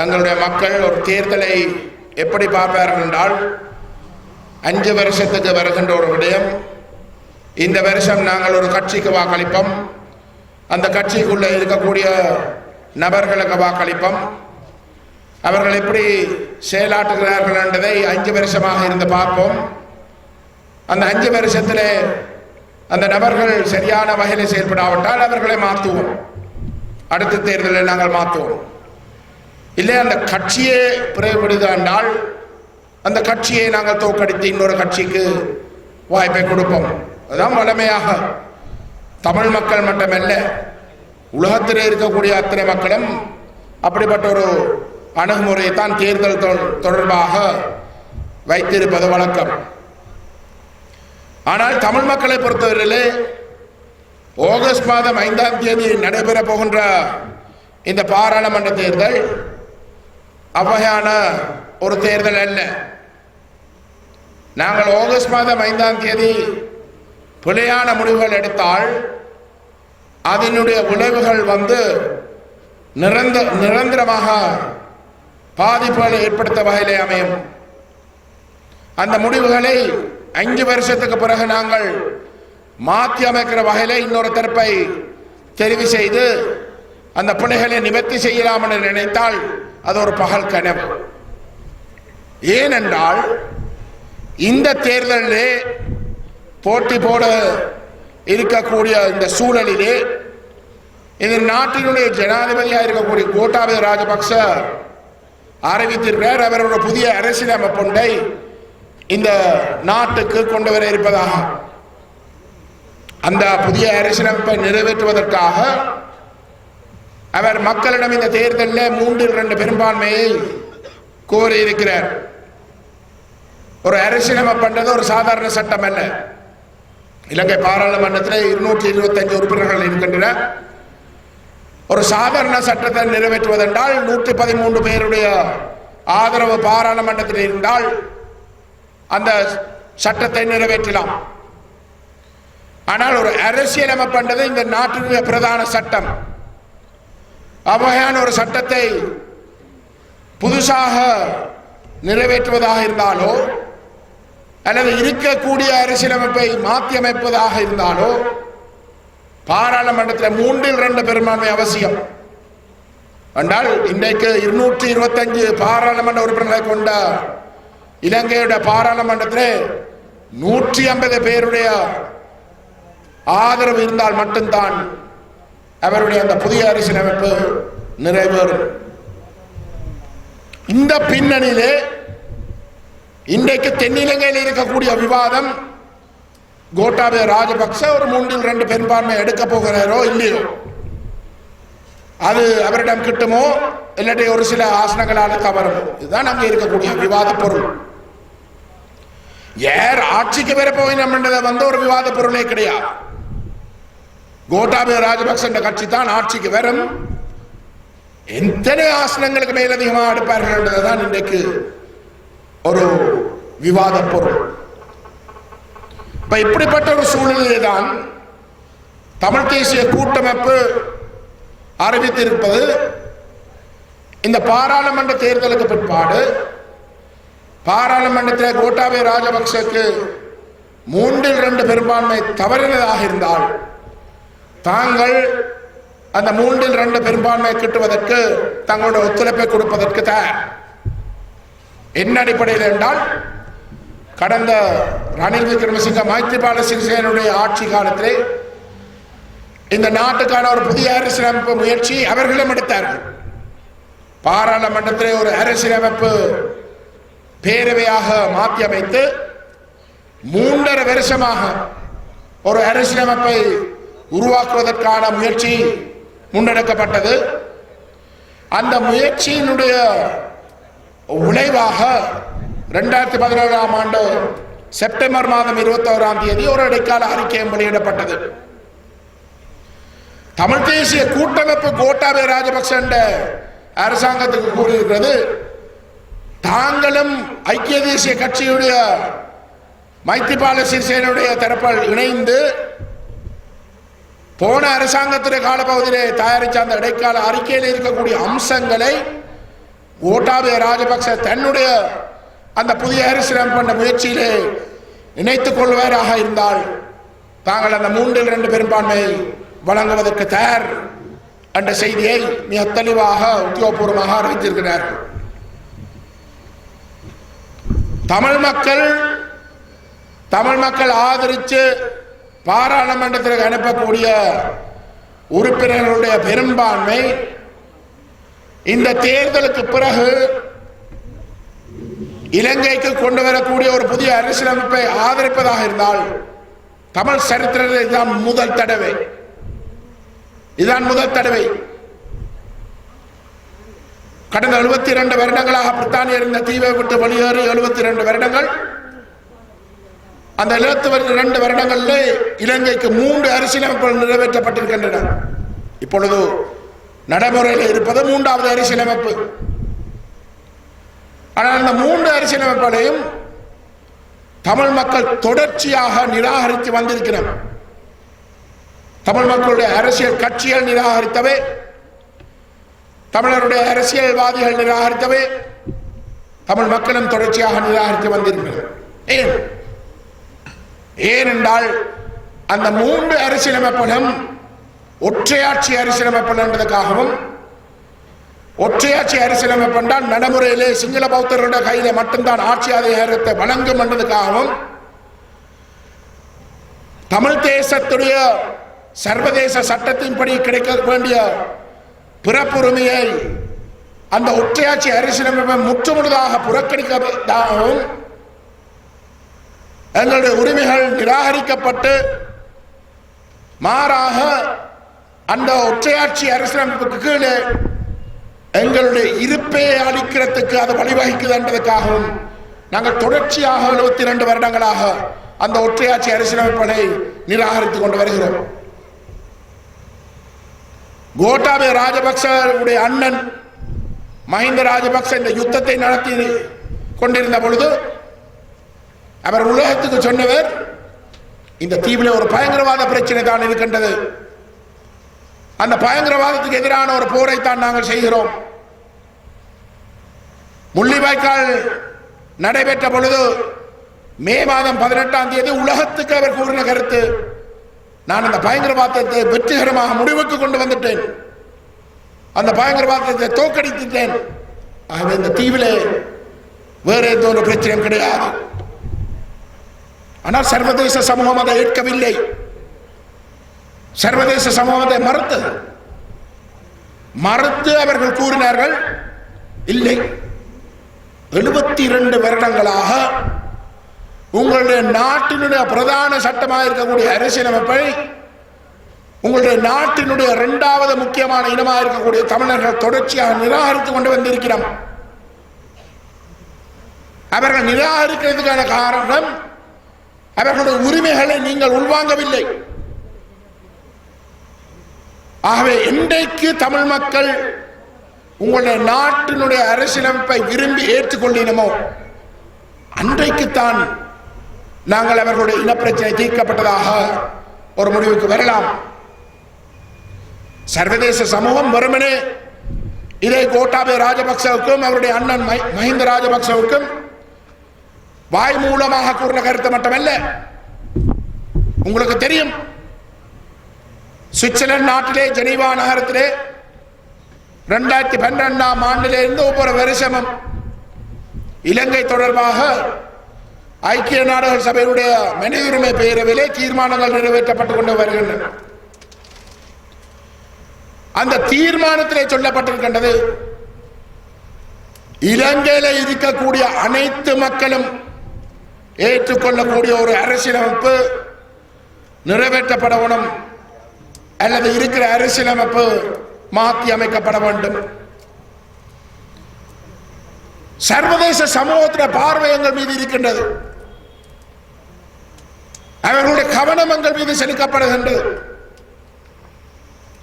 எங்களுடைய மக்கள் ஒரு தேர்தலை எப்படி பார்ப்பார்கள் என்றால் 5 வருஷத்துக்கு வருகின்ற ஒரு விடயம். இந்த வருஷம் நாங்கள் ஒரு கட்சிக்கு வாக்களிப்போம், அந்த கட்சிக்குள்ளே இருக்கக்கூடிய நபர்களுக்கு வாக்களிப்போம், அவர்கள் எப்படி செயலாற்றுகிறார்கள் என்பதை 5 வருஷமாக இருந்து பார்ப்போம். அந்த 5 வருஷத்தில் அந்த நபர்கள் சரியான வகையில் செயல்படாவிட்டால் அவர்களை மாற்றுவோம், அடுத்த தேர்தலில் நாங்கள் மாற்றுவோம். இல்லை அந்த கட்சியே பிறகுபடுதாண்டால் அந்த கட்சியை நாங்கள் தோற்கடித்து இன்னொரு கட்சிக்கு வாய்ப்பை கொடுப்போம். அதுதான் வளமையாக தமிழ் மக்கள் மட்டுமல்ல, உலகத்தில் இருக்கக்கூடிய அத்தனை மக்களும் அப்படிப்பட்ட ஒரு அணுகுமுறையை தான் தேர்தல் தொடர்பாக வைத்திருப்பது வழக்கம். ஆனால் தமிழ் மக்களை பொறுத்தவரையிலே ஆகஸ்ட் மாதம் 5ஆம் தேதி நடைபெற போகின்ற இந்த பாராளுமன்ற தேர்தல் அவ்வகையான ஒரு தேர்தல் அல்ல. நாங்கள் ஆகஸ்ட் மாதம் 5ஆம் தேதி பிழையான முடிவுகள் எடுத்தால் அதனுடைய விளைவுகள் நிரந்தரமாக பாதிப்புகளை ஏற்படுத்த வகையிலே அமையும். அந்த முடிவுகளை 5 வருஷத்துக்கு பிறகு நாங்கள் மாற்றி அமைக்கிற வகையிலே இன்னொரு தரப்பை தெரிவு செய்து அந்த பிள்ளைகளை நிவர்த்தி செய்யலாம் என்று நினைத்தால் அது ஒரு பகல் கனவு. ஏனென்றால் இந்த தேர்தலிலே போட்டி போட இருக்கக்கூடிய இந்த சூழலிலே இந்த நாட்டினுடைய ஜனாதிபதியாக இருக்கக்கூடிய கோட்டாபய ராஜபக்ச அறிவித்திருக்கிறார், அவர் ஒரு புதிய அரசியலமைப்பு ஒன்றை இந்த நாட்டுக்கு கொண்டு வர இருப்பதாக. அந்த புதிய அரசியலமைப்பை நிறைவேற்றுவதற்காக அவர் மக்களிடம் இந்த தேர்தலில் 3/2 பெரும்பான்மையை கோரி இருக்கிறார். ஒரு அரசியலமைப்பு பண்றது ஒரு சாதாரண சட்டம் அல்ல. இலங்கை பாராளுமன்றத்தில் 225 உறுப்பினர்கள் இருக்கின்றன. ஒரு சாதாரண சட்டத்தை நிறைவேற்றுவதென்றால் 113 பேருடைய ஆதரவு பாராளுமன்றத்தில் இருந்தால் அந்த சட்டத்தை நிறைவேற்றலாம். ஆனால் ஒரு அரசியலமைப்பு பண்றது இந்த நாட்டினுடைய பிரதான சட்டம். அவ்வகையான ஒரு சட்டத்தை புதுசாக நிறைவேற்றுவதாக இருந்தாலோ அல்லது இருக்கக்கூடிய அரசியலமைப்பை மாற்றி அமைப்பதாக இருந்தாலோ பாராளுமன்றத்தில் 3/2 பெரும்பான்மை அவசியம். என்றால் இன்றைக்கு 225 பாராளுமன்ற உறுப்பினர்களை கொண்ட இலங்கையுடைய பாராளுமன்றத்தில் 150 பேருடைய ஆதரவு இருந்தால் மட்டும்தான் அவருடைய அந்த புதிய அரசியலமைப்பு நிறைவேறும். இந்த பின்னணியிலே இன்றைக்கு தென்னிலங்கையில் இருக்கக்கூடிய விவாதம் கோட்டாபய ராஜபக்ச ஒரு 3/2 பெரும்பான்மை எடுக்க போகிறாரோ இல்லையோ, அது அவரிடம் கிட்டுமோ இல்லாட்டி ஒரு சில ஆசனங்களால் தவறுமோ, இதுதான் அங்கே இருக்கக்கூடிய விவாத பொருள். யார் ஆட்சிக்கு வர போயினோம்ன்றதை ஒரு விவாத பொருளே கிடையாது. கோட்டாபய ராஜபக்ச கட்சி தான் ஆட்சிக்கு வரும், எத்தனை ஆசனங்களுக்கு மேலதிகமாக எடுப்பார்கள் என்றதுதான் இன்றைக்கு ஒரு விவாத பொருள். இப்ப இப்படிப்பட்ட ஒரு சூழ்நிலை தான் தமிழ் தேசிய கூட்டமைப்பு அறிவித்திருப்பது. இந்த பாராளுமன்ற தேர்தலுக்கு பிற்பாடு பாராளுமன்றத்தில் கோட்டாபய ராஜபக்சக்கு 3/2 பெரும்பான்மை தவறினதாக இருந்தால் தாங்கள் அந்த 3/2 பெரும்பான்மை கிட்டுவதற்கு தங்களுடைய ஒத்துழைப்பை கொடுப்பதற்கு தயார். என்ன அடிப்படையில் என்றால் கடந்த ரணில் விக்ரமசிங்க மைத்ரிபால சிறிசேனனுடைய ஆட்சி காலத்திலே இந்த நாட்டுக்கான ஒரு புதிய அரசியலமைப்பு முயற்சி அவர்களும் எடுத்தார்கள். பாராளுமன்றத்திலே ஒரு அரசியலமைப்பு பேரவையாக மாற்றி அமைத்து 3.5 வருஷமாக ஒரு அரசியலமைப்பை உருவாக்குவதற்கான முயற்சி முன்னெடுக்கப்பட்டது. அந்த முயற்சியினுடைய விளைவாக 2017ஆம் ஆண்டு செப்டம்பர் மாதம் 21ஆம் தேதி ஒரு இடைக்கால அறிக்கையும் வெளியிடப்பட்டது. தமிழ் தேசிய கூட்டமைப்பு கோட்டாபய ராஜபக்ச அரசாங்கத்துக்கு கூறியிருக்கிறது, தாங்களும் ஐக்கிய தேசிய கட்சியுடைய மைத்ரிபால சிறிசேனுடைய தரப்பில் இணைந்து போன அரசாங்கத்துடைய காலப்பகுதியிலே தயாரித்த அந்த இடைக்கால அறிக்கையில் இருக்கக்கூடிய அம்சங்களை கோட்டாபய ராஜபக்ச தன்னுடைய அந்த புதிய அரசியலமைப்பு பண்ண முயற்சியிலே இணைத்துக் கொள்வாராக இருந்தால் தாங்கள் அந்த 3/2 பெரும்பான்மை வழங்குவதற்கு தயார் என்ற செய்தியை மிக தெளிவாக உத்தியோகபூர்வமாக அறிவித்திருக்கிறார்கள். தமிழ் மக்கள் ஆதரித்து பாராளுமன்றத்திற்கு அனுப்பக்கூடிய உறுப்பினர்களுடைய பெரும்பான்மை இந்த தேர்தலுக்கு பிறகு இலங்கைக்கு கொண்டு வரக்கூடிய ஒரு புதிய அரசியலமைப்பை ஆதரிப்பதாக இருந்தால் தமிழ் சரித்திரத்தில் இதுதான் முதல் தடவை. கடந்த 72 வருடங்களாக பிரித்தானியா இருந்த தீவை விட்டு வெளியேறி 72 வருடங்கள். அந்த 72 வருடங்களில் இலங்கைக்கு 3 அரசியலமைப்புகள் நிறைவேற்றப்பட்டிருக்கின்றன. இப்பொழுது நடைமுறையில் இருப்பது 3வது அரசியலமைப்பு. ஆனால் அந்த 3 அரசியலமைப்புகளையும் தமிழ் மக்கள் தொடர்ச்சியாக நிராகரித்து வந்திருக்கிறார். தமிழ் மக்களுடைய அரசியல் கட்சிகள் நிராகரித்தவை, தமிழருடைய அரசியல்வாதிகள் நிராகரித்தவை, தமிழ் மக்களும் தொடர்ச்சியாக நிராகரித்து வந்திருக்கிறார். ஏனென்றால் அந்த 3 அரசியலமைப்புகளும் ஒற்றையாட்சி அரசியலமைப்பு என்பதற்காகவும், ஒற்றையாட்சி அரசியலமைப்பு என்றால் நடைமுறையிலே சிங்கள பௌத்தர்களுடைய கையில மட்டும்தான் ஆட்சி அதிகாரத்தை வழங்கும் என்பதற்காகவும், தமிழ் தேசத்துடைய சர்வதேச சட்டத்தின்படி கிடைக்க வேண்டிய பிறப்புரிமையை அந்த ஒற்றையாட்சி அரசியலமைப்பை முற்றுமுழுதாக புறக்கணிப்பதாகவும், எங்களுடைய உரிமைகள் நிராகரிக்கப்பட்டு மாறாக அந்த ஒற்றையாட்சி அரசியலமைப்புக்கு கீழே எங்களுடைய இருப்பை அளிக்கிறதுக்கு அது வழிவகுக்குது என்பதற்காகவும் நாங்கள் தொடர்ச்சியாக 72 வருடங்களாக அந்த ஒற்றையாட்சி அரசியலமைப்பை நிராகரித்துக் கொண்டு வருகிறோம். கோட்டாபய ராஜபக்சவுடைய அண்ணன் மஹிந்த ராஜபக்ச இந்த யுத்தத்தை நடத்தி கொண்டிருந்த பொழுது அவர் உலகத்துக்கு சொன்னவர், இந்த தீவில் ஒரு பயங்கரவாத பிரச்சனை தான் இருக்கின்றது, அந்த பயங்கரவாதத்துக்கு எதிரான ஒரு போரைத்தான் நாங்கள் செய்கிறோம். முள்ளிவாய்க்கால் நடைபெற்ற பொழுது மே மாதம் 18ஆம் தேதி உலகத்துக்கு அவர் கூறின கருத்து, நான் அந்த பயங்கரவாதத்தை வெற்றிகரமாக முடிவுக்கு கொண்டு வந்துட்டேன், அந்த பயங்கரவாதத்தை தோற்கடித்துட்டேன். ஆகவே இந்த தீவிலே வேற எந்த ஒரு பிரச்சனையும் கிடையாது. ஆனால் சர்வதேச சமூகம் அதை ஏற்கவில்லை. சர்வதேச சமூகம் அதை மறுத்து அவர்கள் கூறினார்கள், இல்லை, 72 வருடங்களாக உங்களுடைய நாட்டினுடைய பிரதான சட்டமாக இருக்கக்கூடிய அரசியலமைப்பை உங்களுடைய நாட்டினுடைய 2வது முக்கியமான இனமாக இருக்கக்கூடிய தமிழர்கள் தொடர்ச்சியாக நிராகரித்துக் கொண்டு வந்திருக்கிறோம். அவர்கள் நிராகரிக்கிறதுக்கான காரணம் அவர்களுடைய உரிமைகளை நீங்கள் உள்வாங்கவில்லை. ஆகவே இன்றைக்கு தமிழ் மக்கள் உங்களுடைய நாட்டினுடைய அரசியலமைப்பை விரும்பி ஏற்றுக்கொள்ளினமோ அன்றைக்குத்தான் நாங்கள் அவர்களுடைய இனப்பிரச்சனை தீர்க்கப்பட்டதாக ஒரு முடிவுக்கு வரலாம். சர்வதேச சமூகம் வெறுமனே இதை கோட்டாபய ராஜபக்சவுக்கும் அவருடைய அண்ணன் மஹிந்த ராஜபக்சவுக்கும் வாய் மூலமாக கூறின கருத்து மட்டுமல்ல, உங்களுக்கு தெரியும், சுவிட்சர்லாந்து நாட்டிலே ஜெனீவா நகரத்திலே 2012ஆம் ஆண்டிலிருந்து ஒவ்வொரு வருஷமும் இலங்கை தொடர்பாக ஐக்கிய நாடுகள் சபையுடைய மனித உரிமை பேரவையிலே தீர்மானங்கள் நிறைவேற்றப்பட்டுக் கொண்டு வருகின்றன. அந்த தீர்மானத்திலே சொல்லப்பட்டிருக்கின்றது, இலங்கையில இருக்கக்கூடிய அனைத்து மக்களும் ஏற்றுக்கொள்ளக்கூடிய ஒரு அரசியலமைப்பு நிறைவேற்றப்படணும் அல்லது இருக்கிற அரசியலமைப்பு மாற்றி அமைக்கப்பட வேண்டும். சர்வதேச சமூகத்தின் பார்வை எங்கள் மீது இருக்கின்றது, அவர்களுடைய கவனம் எங்கள் மீது செலுத்தப்படுகின்றது.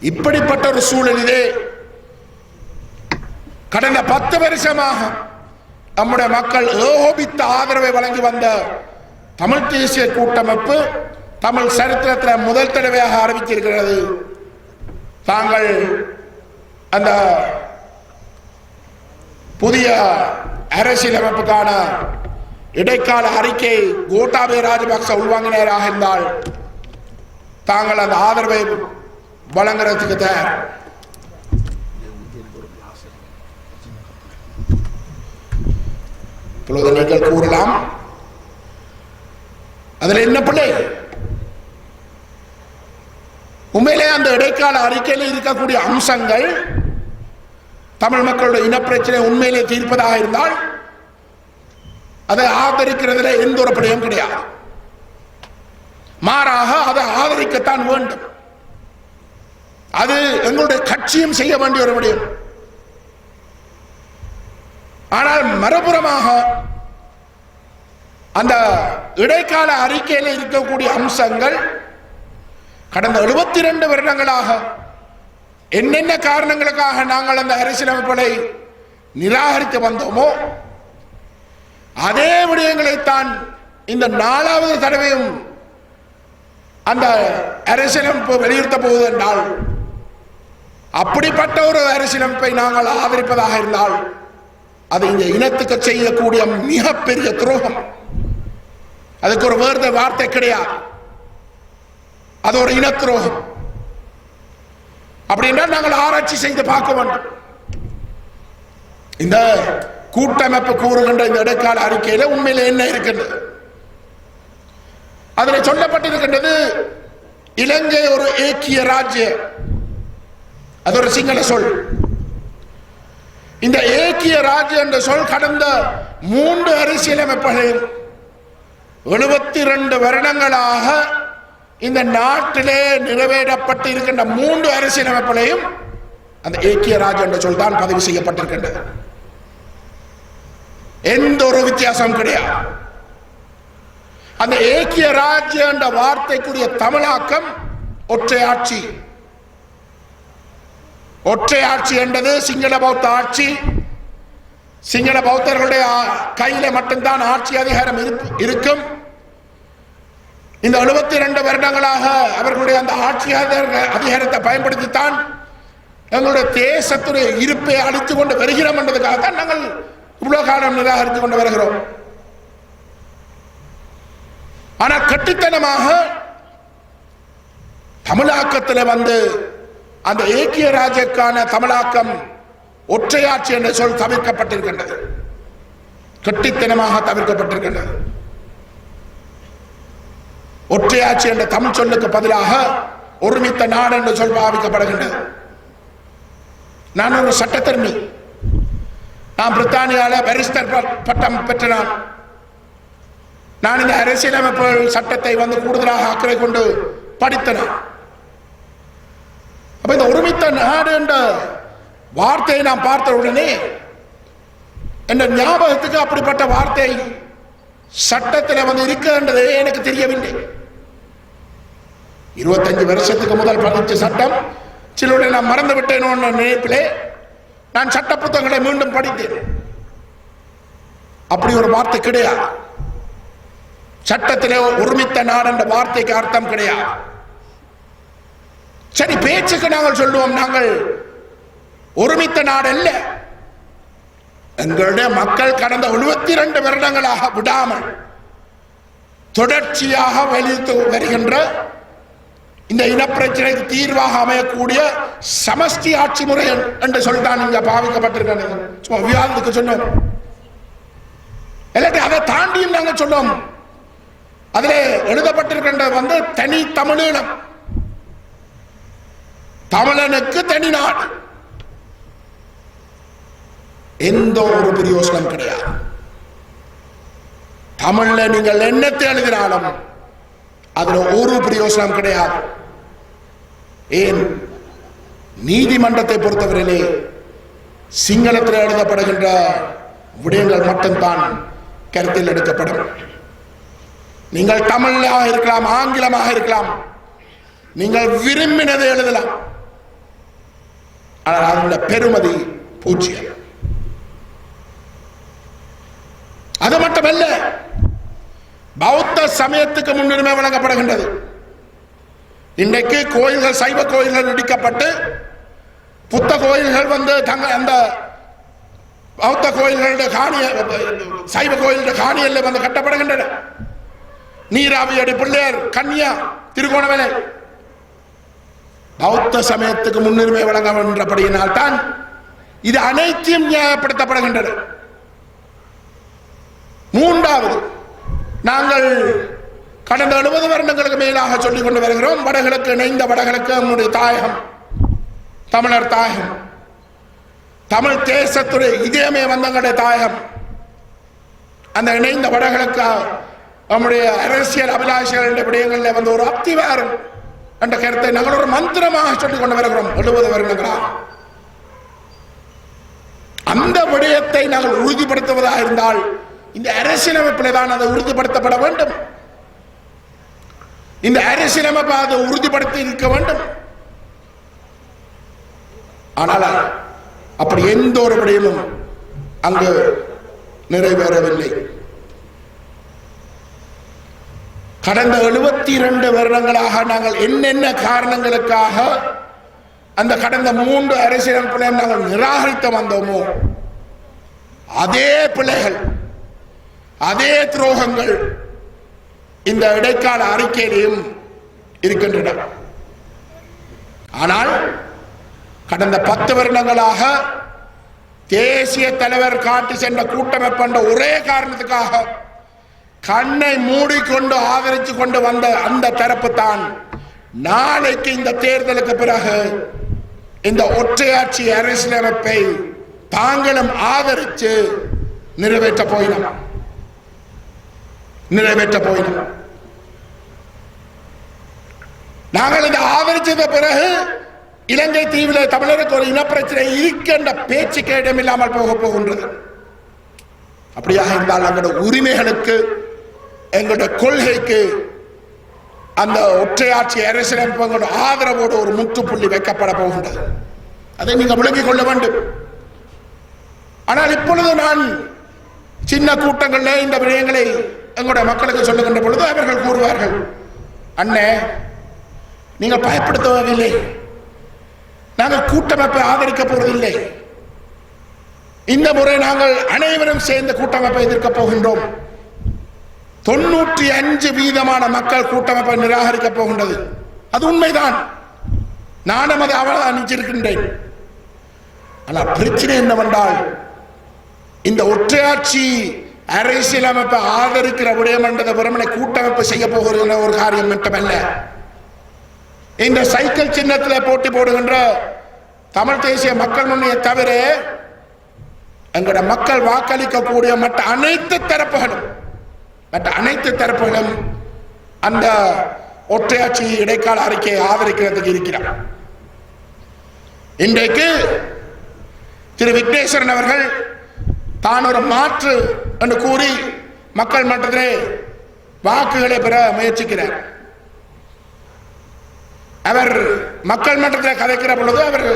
இப்படிப்பட்ட ஒரு சூழலிலே கடந்த 10 வருஷமாக நம்முடைய மக்கள் ஏகோபித்த ஆதரவை வழங்கி வந்த தமிழ் தேசிய கூட்டமைப்பு தமிழ் சரித்திரத்தில் முதல் தடவையாக அறிவித்திருக்கிறது, தாங்கள் அந்த புதிய அரசியலமைப்புக்கான இடைக்கால அறிக்கை கோட்டாபய ராஜபக்ச உள்வாங்கினராக இருந்தால் தாங்கள் அந்த ஆதரவை வழங்குறதுக்கு தயார். இப்பொழுது நீங்கள் கூறலாம், அதில் என்ன பிள்ளை? உண்மையிலே அந்த இடைக்கால அறிக்கையில் இருக்கக்கூடிய அம்சங்கள் தமிழ் மக்களுடைய இனப்பிரச்சனை உண்மையிலே தீர்ப்பதாக இருந்தால் அதை ஆதரிக்கிறதுல எந்த ஒரு பிழையும் கிடையாது. மாறாக அதை ஆதரிக்கத்தான் வேண்டும். அது எங்களுடைய கட்சியும் செய்ய வேண்டிய ஒரு விடயம். ஆனால் மறுபுறமாக அந்த இடைக்கால அறிக்கையில் இருக்கக்கூடிய அம்சங்கள் கடந்த 72 வருடங்களாக என்னென்ன காரணங்களுக்காக நாங்கள் அந்த அரசியலமைப்புகளை நிராகரித்து வந்தோமோ அதே விடயங்களைத்தான் இந்த 4வது தடவையும் அந்த அரசியலமைப்பு வலியுறுத்த போவது என்றால், அப்படிப்பட்ட ஒரு அரசியலமைப்பை நாங்கள் ஆதரிப்பதாக இருந்தால் அது இந்த இனத்துக்கு செய்யக்கூடிய மிகப்பெரிய துரோகம். அதுக்கு ஒரு வேறு வார்த்தை கிடையாது. அது ஒரு இன துரோகம். அப்படின்னா நாங்கள் ஆராய்ச்சி செய்து பார்க்க வேண்டும். இந்த கூட்டமைப்பு கூறுகின்ற இந்த இடைக்கால அறிக்கையில உண்மையில என்ன இருக்கின்றது? அதில் சொல்லப்பட்டிருக்கின்றது, இலங்கை ஒரு ஏக்கிய ராஜ்யம். அது ஒரு சிங்கள சொல். இந்த ஏக்கிய ராஜ்யம் என்ற சொல் கடந்த 3 அரசியலமைப்புகளில் 72 வருடங்களாக இந்த நாட்டிலே நிறைவேற்றப்பட்டு இருக்கின்ற 3 அரசியலமைப்புகளையும் அந்த ஏக்கிய ராஜ்யம் என்ற சொல் தான் பதிவு செய்யப்பட்டிருக்கின்றது. எந்த ஒரு வித்தியாசம் கிடையாது. அந்த ஏக்கிய ராஜ்யம் என்ற வார்த்தைக்குரிய தமிழாக்கம் ஒற்றையாட்சி. ஒற்றையாட்சி என்றது சிங்கள பௌத்த ஆட்சி. சிங்கள பௌத்தர்களுடைய கையில மட்டும்தான் ஆட்சி அதிகாரம் இருக்கும். இந்த 72 வருடங்களாக அவர்களுடைய அந்த ஆட்சி அதிகாரத்தை பயன்படுத்தித்தான் எங்களுடைய தேசத்துடைய இருப்பை அழித்துக் கொண்டு வருகிறோம் என்பதற்காகத்தான் நாங்கள் இவ்வளவு காலம் நிராகரித்துக் கொண்டு வருகிறோம். ஆனால் கட்டித்தனமாக தமிழாக்கத்தில் வந்து அந்த ஏக்கிய ராஜ்யக்கான தமிழாக்கம் ஒற்றையாட்சி என்ற சொல் தவிர்க்கப்பட்டிருக்கின்றது. கட்டித்தனமாக தவிர்க்கப்பட்டிருக்கின்றது. ஒற்றையாட்சி என்ற தமிழ் சொல்லுக்கு பதிலாக ஒருமித்த நாடு என்ற சொல் பாவிக்கப்படுகின்றது. நான் ஒரு சட்டத்தரணி. நான் பிரித்தானியாவில் பாரிஸ்டர் பட்டம் பெற்றான். நான் இந்த அரசியலமைப்பு சட்டத்தை வந்து கூடுதலாக அக்கறை கொண்டு படித்தேன். அப்ப இந்த ஒருமித்த நாடு என்ற வார்த்தையை நான் பார்த்த உடனே என்ற ஞாபகத்துக்கு அப்படிப்பட்ட வார்த்தை சட்டத்தில் வந்து இருக்கின்றதே எனக்கு தெரியவில்லை. 25 வருஷத்துக்கு முதல் படித்த சட்டம் சிலருடைய நான் மறந்து விட்டேனோ என்ற நினைப்பிலே நான் சட்ட புத்தகங்களை மீண்டும் படித்தேன். அப்படி ஒரு வார்த்தை கிடையாது. சட்டத்திலே ஒருமித்த நாடு என்ற வார்த்தைக்கு அர்த்தம் கிடையாது. சரி, பேச்சுக்கு நாங்கள் சொல்லுவோம், நாங்கள் ஒருமித்த நாடு அல்ல. எங்களுடைய மக்கள் கடந்த 72 வருடங்களாக விடாமல் தொடர்ச்சியாக வலியுறுத்தி வருகின்ற இந்த இனப்பிரச்சனைக்கு தீர்வாக அமையக்கூடிய சமஷ்டி ஆட்சி முறை என்று சொல்லிதான் இங்க பாவிக்கப்பட்டிருக்கிறது. சும்மா விவாதத்துக்கு சொன்னோம். இல்லாட்டி அதை தாண்டியும் நாங்கள் சொன்னோம். அதிலே எழுதப்பட்டிருக்கின்ற வந்து தனி தமிழீழம், தமிழனுக்கு தனி நாடு. எந்த ஒரு பிரயோசனம் கிடையாது. தமிழ்ல நீங்கள் என்னத்தை எழுதினாலும் அதுல ஒரு பிரயோசனம் கிடையாது. ஏன்? நீதிமன்றத்தை பொறுத்தவரையிலே சிங்களத்தில் எழுதப்படுகின்ற விடயங்கள் மட்டும்தான் கருத்தில் எடுக்கப்படும். நீங்கள் தமிழாக இருக்கலாம், ஆங்கிலமாக இருக்கலாம், நீங்கள் விரும்பினதை எழுதலாம். ஆனால் அதனுடைய பெருமதி பூஜ்யம். அது மட்டுமல்ல, பௌத்த சமயத்துக்கு முன்னுரிமை வழங்கப்படுகின்றது. இன்றைக்கு கோயில்கள், சைவ கோயில்கள் இடிக்கப்பட்டு புத்த கோயில்கள் வந்து அந்த பௌத்த கோயில்களுடைய காணிய சைவ கோயிலுடைய காணியல்ல வந்து கட்டப்படுகின்றன. நீராவியடி பிள்ளையார் கன்னியா திருகோணமலை பௌத்த சமயத்துக்கு முன்னுரிமை வழங்க வேண்டபடியினால் தான் இது அனைத்தையும் நியாயப்படுத்தப்படுகின்றன. மூன்றாவது, நாங்கள் கடந்த 70 வருடங்களுக்கு மேலாக சொல்லிக் கொண்டு வருகிறோம், வடகிழக்கு இணைந்த வடகிழக்கு நம்முடைய தாயகம், தமிழர் தாயகம், தமிழ் தேசத்துடைய இதயமே வந்தங்களுடைய தாயகம். அந்த இணைந்த வடகிழக்கு நம்முடைய அரசியல் அபிலாஷைகள் என்ற விடயங்களில் வந்து ஒரு அத்திவாரம் என்ற கருத்தை நாங்கள் ஒரு மந்திரமாக சொல்லிக் கொண்டு வருகிறோம் 70 வருடங்களாக. அந்த விடயத்தை நாங்கள் உறுதிப்படுத்துவதாக இருந்தால் இந்த அரசியலமைப்பில் தான் அதை உறுதிப்படுத்தப்பட வேண்டும். இந்த அரசியலமைப்பை அதை உறுதிப்படுத்தி இருக்க வேண்டும். ஆனால் அப்படி எந்த ஒரு விடயமும் அங்கு நிறைவேறவில்லை. கடந்த 72 வருடங்களாக நாங்கள் என்னென்ன காரணங்களுக்காக அந்த கடந்த 3 அரசியலமைப்புகளை நாங்கள் நிராகரித்து வந்தோமோ அதே பிழைகள், அதே துரோகங்கள் இந்த இடைக்கால அறிக்கையிலும் இருக்கின்றன. ஆனால் கடந்த 10 வருடங்களாக தேசிய தலைவர் காட்டி சென்ற கூட்டமைப்பு என்ற ஒரே காரணத்துக்காக கண்ணை மூடிக்கொண்டு ஆதரித்து கொண்டு வந்த அந்த தரப்பு தான் நாளைக்கு இந்த தேர்தலுக்கு பிறகு இந்த ஒற்றையாட்சி அரசியலமைப்பை தாங்களும் ஆதரித்து நிறைவேற்ற போயினோம். நாங்கள் இந்த ஆதரிச்சத பிறகு இலங்கை தீவில் தமிழருக்கு ஒரு இனப்பிரச்சனை இருக்கின்ற பேச்சுக்கு இடமில்லாமல் போகின்றது. அப்படியாக இருந்தால் எங்களுடைய உரிமைகளுக்கு, எங்களுடைய கொள்கைக்கு அந்த ஒற்றையாட்சி அரசியலமைப்பு ஆதரவோடு ஒரு முற்றுப்புள்ளி வைக்கப்பட போகின்றது. அதை நீங்கள் விளங்கிக் கொள்ள வேண்டும். ஆனால் இப்பொழுது நான் சின்ன கூட்டங்களில் இந்த விடயங்களை எங்களுடைய மக்களுக்கு சொல்லுகின்ற பொழுது அவர்கள் கூறுவார்கள், அண்ணே நீங்கள் பயப்படுத்தவில்லை, நாங்கள் கூட்டமைப்பை ஆதரிக்க போவதில்லை, இந்த முறை நாங்கள் அனைவரும் சேர்ந்த கூட்டமைப்பை எதிர்க்கப் போகின்றோம். 95% மக்கள் கூட்டமைப்பை நிராகரிக்கப் போகின்றது. அது உண்மைதான், நானும் அதை அவதானிச்சிருக்கின்றேன். ஆனால் பிரச்சனை என்னவென்றால் இந்த ஒற்றையாட்சி அரசியலமைப்பை ஆதரிக்கிற விடயம் என்றதை வெறுமனை கூட்டமைப்பு செய்ய போகிற ஒரு காரியம் மட்டுமல்ல. இந்த சைக்கிள் சின்னத்தில் போட்டி போடுகின்ற தமிழ் தேசிய மக்கள் முன்னணியை தவிர எங்களோட மக்கள் வாக்களிக்கக்கூடிய மற்ற அனைத்து தரப்புகளும் அந்த ஒற்றையாட்சி இடைக்கால அறிக்கையை ஆதரிக்கிறதுக்கு இருக்கிறார். இன்றைக்கு திரு விக்னேஸ்வரன் அவர்கள் தான் ஒரு மாற்று என்று கூறி மக்கள் மன்றத்திலே வாக்குகளை பெற முயற்சிக்கிறார். அவர் மக்கள் மன்றத்தில் கதைக்கிற பொழுது அவர்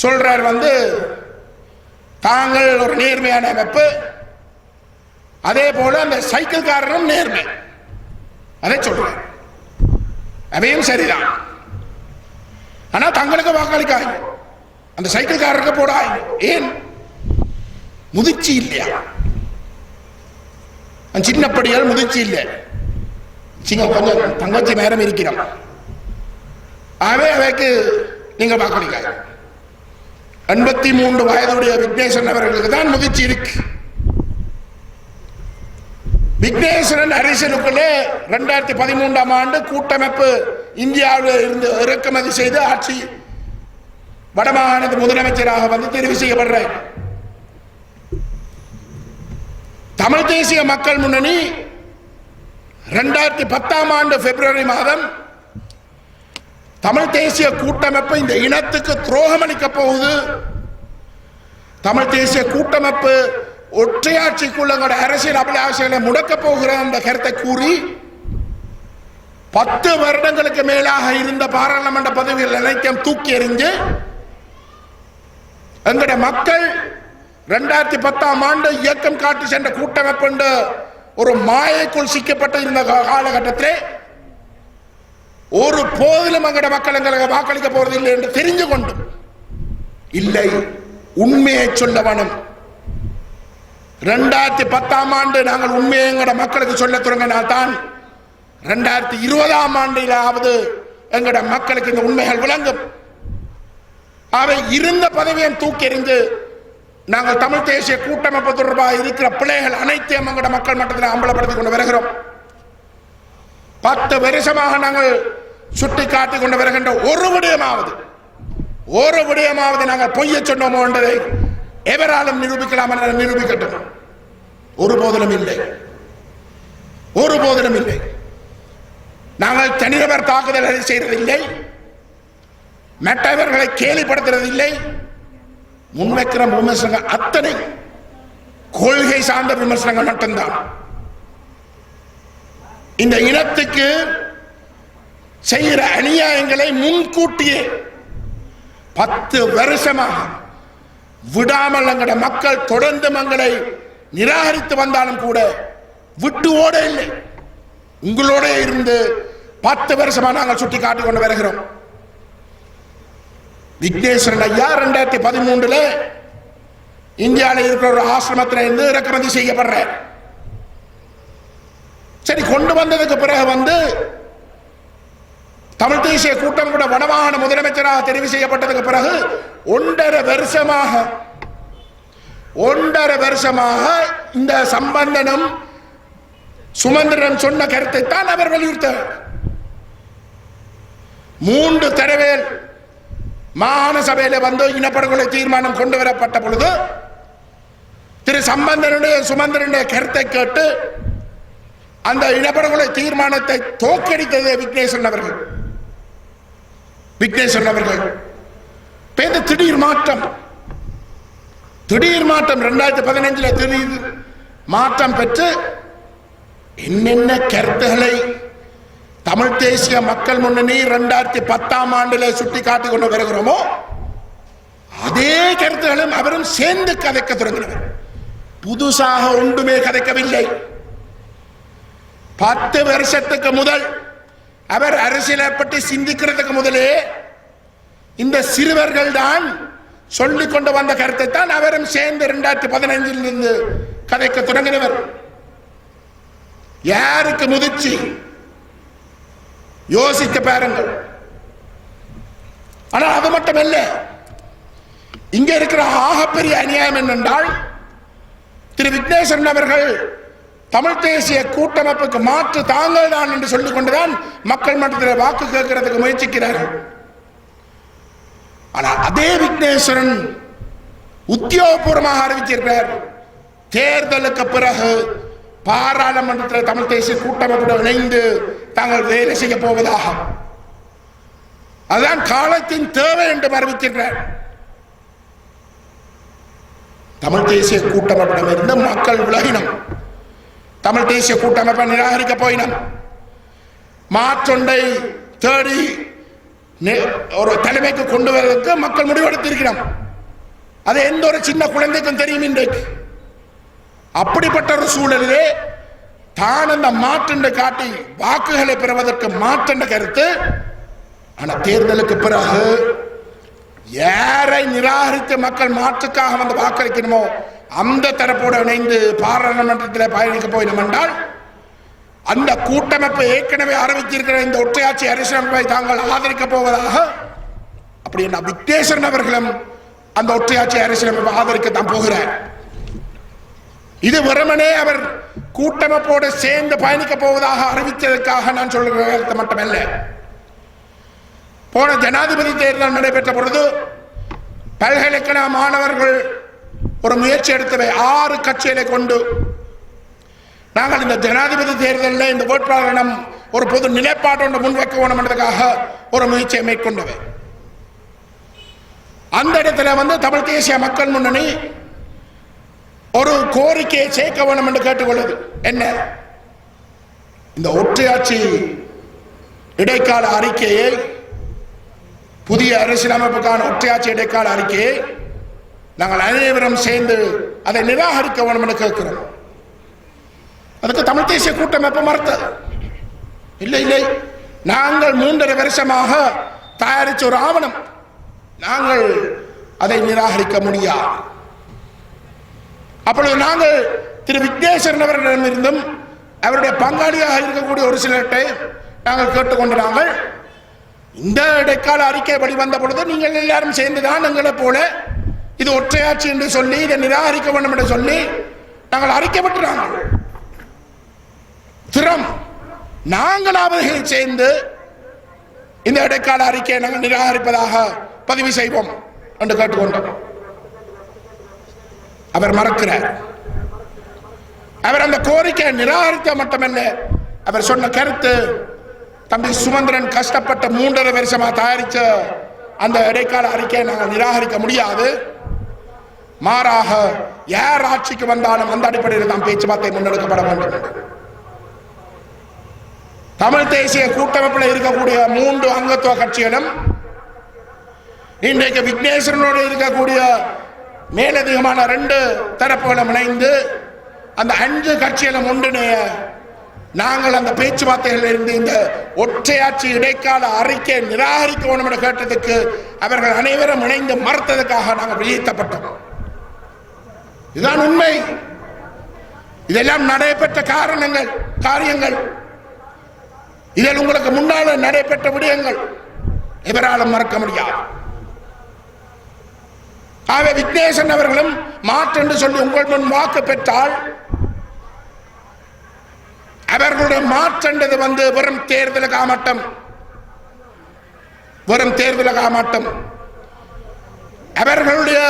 சொல்றார், தாங்கள் ஒரு நேர்மையான அமைப்பு, அதே போல அந்த சைக்கிள் காரனும் நேர்மை, அதை சொல்றார். அவையும் சரிதான். ஆனா தங்களுக்கு வாக்களிக்காங்க, அந்த சைக்கிள் காரருக்கு போடாங்க. ஏன்? முதிர்ச்சி இல்லையா? சின்னப்படியால் முதிர்ச்சி இல்லை. கொஞ்சம் தங்கச்சி நேரம் இருக்கிறோம், அவைக்கு நீங்க வாக்களிக்காங்க. 83 வயதுடைய விக்னேஸ்வரன் அவர்களுக்கு தான் முதிர்ச்சி இருக்கு. விக்னேஸ்வரன் அரசியலுக்குள்ளே 2013ஆம் ஆண்டு கூட்டமைப்பு இந்தியாவில் இருந்து இறக்குமதி செய்து ஆட்சி வடமாகாண முதலமைச்சராக தெரிவு செய்யப்படுற தமிழ் தேசிய மக்கள் முன்னணி 2010ஆம் ஆண்டு பிப்ரவரி மாதம் தமிழ் தேசிய கூட்டமைப்பு இந்த இனத்துக்கு துரோகம் அளிக்க போகுது, தமிழ் தேசிய கூட்டமைப்பு ஒற்றையாட்சிக்குள்ள அரசியல் அபிலாஷைகளை முடக்க போகிற அந்த கருத்தை கூறி 10 வருடங்களுக்கு மேலாக இருந்த பாராளுமன்ற பதவிகள் அனைத்தையும் தூக்கி எறிஞ்சு எங்களுடைய மக்கள் 2010ஆம் ஆண்டு இயக்கம் காட்டி சென்ற கூட்டமைப்பு என்ற ஒரு மாயைக்குள் சிக்கப்பட்ட இந்த காலகட்டத்தில் ஒரு போதிலும் எங்களுடைய மக்கள் எங்களுக்கு வாக்களிக்க போறதில்லை என்று தெரிஞ்சு கொண்டு இல்லை, உண்மையை சொல்ல வேணும், 2010ஆம் ஆண்டு நாங்கள் உண்மையை எங்கட மக்களுக்கு சொல்ல தொடங்கினால் தான் 2020ஆம் ஆண்டிலாவது எங்கட மக்களுக்கு இந்த உண்மைகள் விளங்கும். அவை இருந்த பதவியை தூக்கி எறிந்து நாங்கள் தமிழ் தேசிய கூட்டமைப்பு தொடர்பாக இருக்கிற பிள்ளைகள் அனைத்தையும் எங்கட மக்கள் மட்டத்தில் அம்பலப்படுத்திக் கொண்டு வருகிறோம். 10 வருஷமாக நாங்கள் சுட்டி காட்டிக் கொண்டு வருகின்ற ஒரு விடயமாவது நாங்கள் பொய்ய சொன்னோமோ என்பதை எவராலும் நிரூபிக்கலாம் என நிரூபிக்கட்டும். ஒருபோதிலும் இல்லை. நாங்கள் தனிநபர் தாக்குதல்களை செய்வதில்லை, மற்றவர்களை கேலிப்படுத்துவதில்லை. முன்வைக்கிற விமர்சனங்கள் அத்தனை கொள்கை சார்ந்த விமர்சனங்கள் மட்டும்தான். இந்த இனத்துக்கு செய்கிற அநியாயங்களை முன்கூட்டியே 10 வருஷமாக விடாமல் எங்கட மக்கள் தொடர்ந்து மங்களை நிராகரித்து வந்தாலும் கூட விட்டு ஓட இல்லை. உங்களோட இருந்து 10 வருஷமா நாங்கள் சுட்டி காட்டிக் கொண்டு வருகிறோம். விக்னேஸ்வரன் ஐயா 2013 இந்தியாவில் இருக்கிற ஒரு ஆசிரமத்தில் இருந்து இறக்குமதி செய்யப்படுற சரி கொண்டு வந்ததுக்கு பிறகு தமிழ் தேசிய கூட்டம் கூட வடமாகாண முதலமைச்சராக தெரிவு செய்யப்பட்டதுக்கு பிறகு 1.5 வருஷமாக இந்த சம்பந்தனும் சுமந்திரன் சொன்ன கருத்தை தான் அவர் வலியுறுத்தார். 3 தடவை மாகாண சபையில இனப்படுகொலை தீர்மானம் கொண்டு வரப்பட்ட பொழுது திரு சம்பந்தனுடைய சுமந்திரனுடைய கருத்தை கேட்டு அந்த இனப்படுகொலை தீர்மானத்தை தோற்கடித்தது விக்னேஸ்வரன் அவர்கள். திடீர் மாற்றம் 2015 திடீர் மாற்றம் பெற்று என்னென்ன கருத்துக்களை தமிழ் தேசிய மக்கள் முன்னணி 2010ஆம் ஆண்டில் சுட்டி காட்டிக் கொண்டு வருகிறோமோ அதே கருத்துகளும் அவரும் சேர்ந்து கதைக்க தொடங்கினார். புதுசாக ஒன்றுமே கதைக்கவில்லை. 10 வருஷத்துக்கு முதல் அவர் அரசியலை பற்றி சிந்திக்கிறதுக்கு முதலே இந்த சிறுவர்கள் தான் சொல்லிக் கொண்டு வந்த கருத்தை தான் அவரும் சேர்ந்து 2015 இருந்து கதைக்க தொடங்கினவர். யாருக்கு முதிர்ச்சி யோசிக்க பாருங்கள். ஆனால் அது மட்டுமல்ல, இங்க இருக்கிற ஆகப்பெரிய அநியாயம் என்னென்றால் திரு விக்னேஸ்வரன் அவர்கள் தமிழ் தேசிய கூட்டமைப்புக்கு மாற்று தாங்கள் தான் என்று சொல்லிக் கொண்டுதான் மக்கள் மன்றத்தில் வாக்கு கேட்கிறதுக்கு முயற்சிக்கிறார்கள். ஆனால் அதே விக்னேஸ்வரன் உத்தியோகபூர்வமாக அறிவிச்சிருக்கிறார், தேர்தலுக்கு பிறகு பாராளுமன்றத்தில் தமிழ் தேசிய கூட்டமைப்புடன் இணைந்து தாங்கள் வேலை செய்ய போவதாக. அதுதான் காலத்தின் தேவை என்று அறிவித்திருக்கிறார். தமிழ் தேசிய கூட்டமைப்பிடம் இருந்து மக்கள் விலகினம், தமிழ் தேசிய கூட்டமைப்பை நிராகரிக்க போயினம், மாற்றொன்றை தேடி ஒரு தலைமைக்கு கொண்டு வருவதற்கு மக்கள் முடிவெடுத்திருக்கிறோம். அது எந்த ஒரு சின்ன குழந்தைக்கும் தெரியும். இன்றைக்கு அப்படிப்பட்ட ஒரு சூழலிலே தான் அந்த மாற்றென்று காட்டி வாக்குகளை பெறுவதற்கு மாற்றென்ற கருத்து. ஆனால் தேர்தலுக்கு பிறகு யாரை நிராகரித்து மக்கள் மாற்றுக்காக வாக்களிக்கணுமோ அந்த தரப்போடு இணைந்து பாராளுமன்றத்தில் பயணிக்க போயிடும் என்றால் அந்த கூட்டமைப்பு ஏற்கனவே ஆரம்பித்திருக்கிற இந்த ஒற்றையாட்சி அரசியலமைப்பை தாங்கள் ஆதரிக்க போவதாக. அப்படி என்ன விக்னேஸ்வரன் அவர்களும் அந்த ஒற்றையாட்சி அரசியலமைப்பை ஆதரிக்கத்தான் போகிறார். இது வெறுமனே அவர் கூட்டமைப்போடு சேர்ந்து பயணிக்க போவதாக அறிவித்ததற்காக நான் சொல்லுகிறது மட்டுமல்ல. போன ஜனாதிபதி தேர்தல் நடைபெற்ற பொழுது பல்கலைக்கழக மாணவர்கள் ஒரு முயற்சி எடுத்தவை 6 கட்சிகளை கொண்டு நாங்கள் இந்த ஜனாதிபதி தேர்தலில் இந்த வேட்பாளரிடம் ஒரு பொது நிலைப்பாட்டோடு முன்வைக்க வேண்டும் என்பதற்காக ஒரு முயற்சியை மேற்கொண்டவை. அந்த இடத்துல தமிழ் தேசிய மக்கள் முன்னணி ஒரு கோரிக்கையை சேர்க்க வேண்டும் என்று கேட்டுக்கொள்வது என்ன, இந்த ஒற்றையாட்சி இடைக்கால அறிக்கையை, புதிய அரசியலமைப்புக்கான ஒற்றையாட்சி இடைக்கால அறிக்கையை நாங்கள் அனைவரும் சேர்ந்து அதை நிராகரிக்க வேண்டும் என்று கேட்கிறோம். அதுக்கு தமிழ் தேசிய கூட்டமைப்பு மறுத்தது. இல்லை, நாங்கள் 3.5 வருஷமாக தயாரித்த ஒரு ஆவணம், நாங்கள் அதை நிராகரிக்க முடியாது. அப்பொழுது நாங்கள் திரு விக்னேஸ்வரன் அவர்களிடமிருந்தும் அவருடைய பங்காளியாக இருக்கக்கூடிய ஒரு சிலர்கிட்ட நாங்கள் கேட்டுக்கொண்டு நாங்கள் இந்த இடைக்கால அறிக்கை வெளிவந்த பொழுது நீங்கள் எல்லாரும் சேர்ந்துதான் எங்களை போல இது ஒற்றையாட்சி என்று சொல்லி இதை நிராகரிக்க வேண்டும் என்று சொல்லி நாங்கள் அறிக்கைப்பட்டுறாங்க. நாங்களாவது சேர்ந்து இந்த இடைக்கால அறிக்கையை நாங்கள் நிராகரிப்பதாக பதிவு செய்வோம் என்று கேட்டுக்கொண்டோம். அவர் மறக்கிறார். அவர் அந்த கோரிக்கையை நிராகரித்த மட்டுமல்ல, அவர் சொன்ன கருத்து தம்பி சுமந்திரன் கஷ்டப்பட்ட 3.5 வருஷமா தயாரிச்ச அந்த இடைக்கால அறிக்கையை நாங்கள் நிராகரிக்க முடியாது, மாறாக யார் ஆட்சிக்கு வந்தாலும் அந்த அடிப்படையில் தான் பேச்சுவார்த்தை முன்னெடுக்கப்பட வேண்டும். தமிழ் தேசிய கூட்டமைப்பில் இருக்கக்கூடிய 3 அங்கத்துவ கட்சிகளும் இன்றைக்கு விக்னேஸ்வரனோடு இருக்கக்கூடிய மேலதிகமான 2 தரப்புகளும் இணைந்து அந்த 5 கட்சிகளும் ஒன்றிணைய நாங்கள் அந்த பேச்சுவார்த்தைகளில் இருந்து இந்த ஒற்றையாட்சி இடைக்கால அறிக்கை நிராகரிக்க வேண்டும் என கேட்டதுக்கு அவர்கள் அனைவரும் இணைந்து மறுத்ததுக்காக நாங்கள் வெளியேற்றப்பட்டோம். இதுதான் உண்மை. இதெல்லாம் நடைபெற்ற காரியங்கள், இதில் உங்களுக்கு முன்னால நடைபெற்ற விடயங்கள் எவராலும் மறக்க முடியாது. ஆகவே விக்னேசன் அவர்களும் மாற்று என்று சொல்லி உங்கள் முன் வாக்கு பெற்றால் அவர்களுடைய மாற்றென்றது வெறும் தேர்தலுக்காக மட்டும் அவர்களுடைய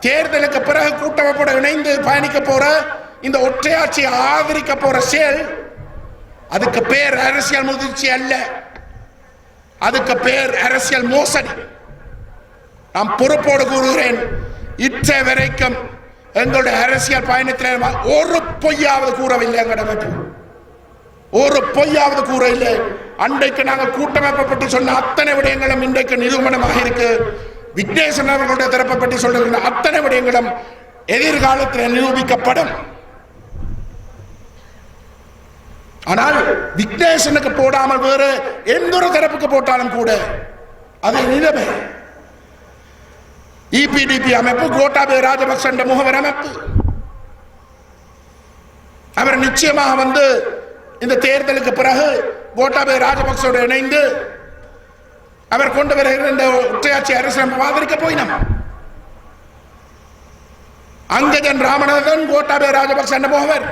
தேர்தலுக்கு பிறகு கூட்டமைப்போடு இணைந்து பயணிக்க போற இந்த ஒற்றையாட்சியை ஆதரிக்க போற செயல், அதுக்கு பேர் அரசியல் முதிர்ச்சி அல்ல, அதுக்கு பேர் அரசியல் மோசடி. நான் பொறுப்போடு கூறுகிறேன், இற்ற வரைக்கும் எங்களுடைய அரசியல் பயணத்தில் ஒரு பொய்யாவது கூறவில்லை. எங்களிடம் ஒரு பொய்யாவது கூற இல்லை. அன்றைக்கு நாங்கள் கூட்டமைப்பை பற்றி சொன்ன அத்தனை விடயங்களும் இன்றைக்கு நிரூபணமாக இருக்கு. விக்னேஸ்வரன் அவர்களுடைய தரப்பை பற்றி சொல்லுகின்ற அத்தனை விடயங்களும் எதிர்காலத்தில் நிரூபிக்கப்படும். ஆனால் விக்னேஸ்வரனுக்கு போடாமல் வேறு எந்த ஒரு தரப்புக்கு போட்டாலும் கூட அதை நிலைமை இபிடிபி அமைப்பு, கோட்டாபய ராஜபக்ச முகவர் அமைப்பு, அவர் நிச்சயமாக இந்த தேர்தலுக்கு பிறகு கோட்டாபய ராஜபக்சோடு இணைந்து அவர் கொண்டு வருகிற இந்த ஒற்றையாட்சி அரசியல் ஆதரிக்க போயினோம். அங்கஜன் ராமநாதன் கோட்டாபய ராஜபக்ச முகவர்,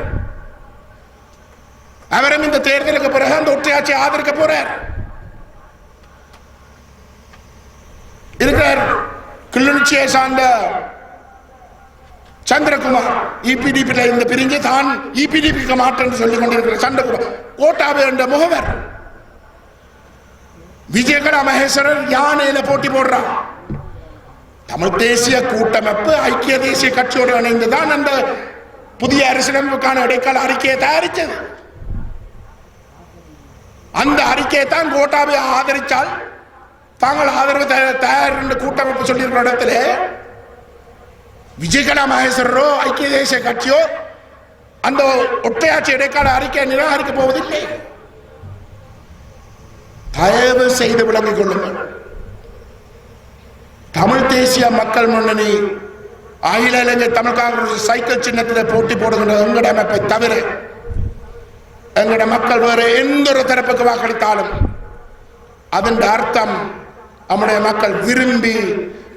அவரும் இந்த தேர்தலுக்கு பிறகு அந்த ஒற்றையாட்சியை ஆதரிக்க போறார். இருக்கிறார் கிளிநொச்சியை சார்ந்த சந்திரகுமார், இபிடிபி இந்த பிரிஞ்சு தான் இபிடிபிக்கு மாற்றம் சொல்லிக் கொண்டிருக்கிற சந்திரகுமார் கோட்டாபய என்ற முகவர். விஜயகலா மகேஸ்வரர் யானையில போட்டி போடுறார். தமிழ் தேசிய கூட்டமைப்பு ஐக்கிய தேசிய கட்சியோடு இணைந்துதான் அந்த புதிய அரசியலமைப்புக்கான இடைக்கால அறிக்கையை தயாரித்தது. அந்த அறிக்கையை தான் கோட்டாபய ஆதரித்தால் தாங்கள் ஆதரவு தயார் என்று கூட்டமைப்பு சொல்லியிருக்கிற இடத்துல விஜயகலா மகேஸ்வரரோ ஐக்கிய தேசிய கட்சியோ அந்த ஒற்றையாட்சி இடைக்கால அறிக்கையை நிராகரிக்க போவதில்லை. தயவு செய்து விளங்கிக் கொள்ளுங்கள். தமிழ் தேசிய மக்கள் முன்னணி, அகில இலங்கை தமிழ் காங்கிரஸ் சைக்கிள் சின்னத்தில் போட்டி போடுகின்ற எங்கட அமைப்பை தவிர எங்கட மக்கள் வேறு எந்த ஒரு தரப்புக்கு வாக்களித்தாலும் அதன் அர்த்தம் நம்முடைய மக்கள் விரும்பி